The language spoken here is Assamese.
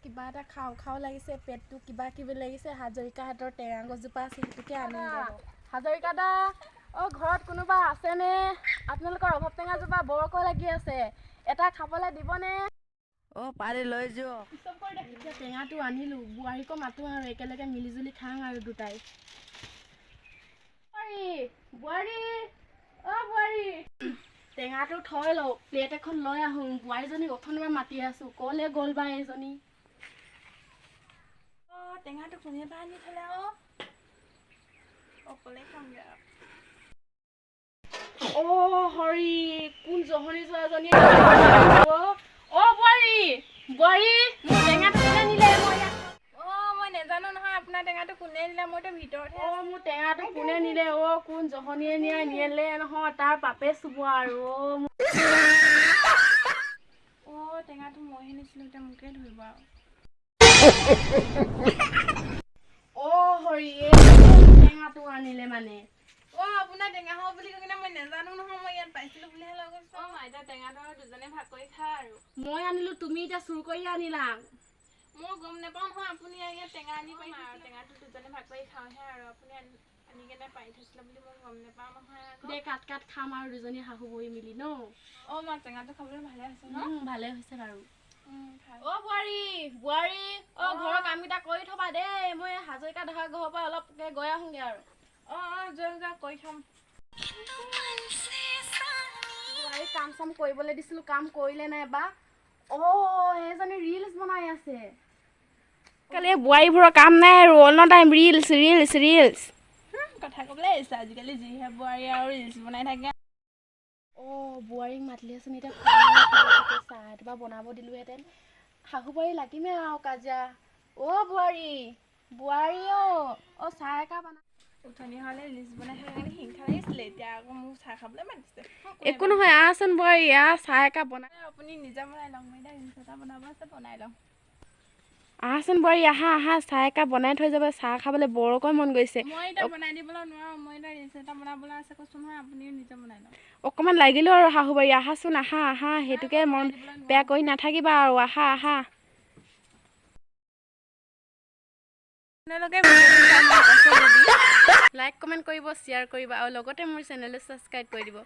কিবা এটা খাওঁ খাওঁ লাগিছে, পেটটো কিবা কিবি লাগিছে। হাজৰিকা হাতৰ টেঙা গছজোপা আছে, সেইটোকে আনি হাজৰিকা দা, ঘৰত কোনোবা আছেনে? আপোনালোকৰ ৰভাব টেঙাজোপা বৰকৈ লাগি আছে, এটা খাবলৈ দিবনে? পাৰি লৈ যোৱা। এতিয়া টেঙাটো আনিলোঁ, বোৱাৰীকো মাতো আৰু একেলগে মিলিজুলি খাওঁ আৰু দুটাই। বোৱাৰী, বোৱাৰী, টেঙাটো থৈ লওঁ, প্লেট এখন লৈ আহোঁ। বোৱাৰীজনীক অথনিপৰা মাতি আছোঁ, ক'লে গ'ল বা এইজনী? টেঙাটো কোনে বা আনি থলে অকলে খামগে আৰু। হৰি, কোন জহনী যোৱাজনী? বোৱাৰী, বোৱাৰী, মোৰ টেঙাটো কোনে নিলে? মই নেজানো নহয় আপোনাৰ টেঙাটো কোনে নিলে, মইতো ভিতৰতহে। মোৰ টেঙাটো কোনে নিলে? কোন জহনীয়ে নিলে নহয়, তাৰ পাপে চুব আৰু। টেঙাটো মইহে নিছিলো, এতিয়া মোকে ধৰিব আৰু। হৰি, টেঙাটো আনিলে মানে। আপোনাৰ টেঙা হ'ব বুলি কৈ কিনে মই নেজানো নহয়, মই ইয়াত পাইছিলো বুলিহে লৈ গৈছো। এতিয়া টেঙাটো আৰু দুজনে ভাগ কৰি খায় আৰু। মই আনিলো, তুমি এতিয়া চুৰ কৰি আনিলা। মই গম নাপাওঁ নহয়, আপুনি ইয়াত টেঙা আনি পাৰি আৰু টেঙাটো দুজনে ভাগ কৰি খাওঁহে আৰু। আপুনি আনি কেনে পাৰি থৈছিলে বুলি মই গম নাপাওঁ নহয়। দে কাট খাম আৰু দুজনী শাহু বহি মিলি ন। মা টেঙাটো খাবলৈ ভালে হৈছে ন? ভালে হৈছে বাৰু। বোৱাৰী, বোৱাৰী, ঘৰৰ কামকেইটা কৰি থবা দেই, মই হাজৰিকা দহা ঘৰৰ পৰা অলপ গৈ আহোঁগে আৰু। যোৱা কৰি থম। বোৱাৰী কাম চাম কৰিবলৈ দিছিলো, কাম কৰিলে নাই বা? সেইজনী ৰিলচ বনাই আছে। কালি বোৱাৰীবোৰৰ কাম নাই আৰু, all time reels reels reels. কথা ক'বলৈ আহিছে, আজিকালি যিহে বোৱাৰী আৰু ৰিলচ বনাই থাকে। বোৱাৰীক মাতিলে চোন, এতিয়া চাহ এটোপা বনাব দিলোহেঁতেন। শাহু বোৱাৰী লাগিমে আৰু কাজিয়া। বোৱাৰী, বোৱাৰী, চাহ একাপ আনা। উঠনি হ'লে ৰিলচ বনাই থকা কাৰণে হিংসা লাগিছিলে, এতিয়া আকৌ মোক চাহ খাবলৈ মাতিছে। একো নহয়, আহচোন বোৱাৰী, চাহ একাপ বনাই। আপুনি নিজে বনাই লওক, মই এতিয়া ৰিলচ এটা বনাব আছে, বনাই লওঁ। আহাচোন বোৱাৰী, আহা, চাহ একাপ বনাই থৈ যাব, চাহ খাবলৈ বৰকৈ মন গৈছে। মই এতিয়া বনাই দিবলৈ নোৱাৰোঁ, মই এতিয়া ৰিলচ এটা বনাবলৈ আছে কৈছোঁ নহয়, আপুনিও নিজে বনাই লওক। অকণমান লাগিলেও আৰু শাহু বোৱাৰী, আহাচোন, আহা, সেইটোকে মন বেয়া কৰি নাথাকিবা আৰু, আহা। আপোনালোকে লাইক কমেণ্ট কৰিব, শ্বেয়াৰ কৰিব আৰু লগতে মোৰ চেনেলটো ছাবস্ক্ৰাইব কৰি দিব।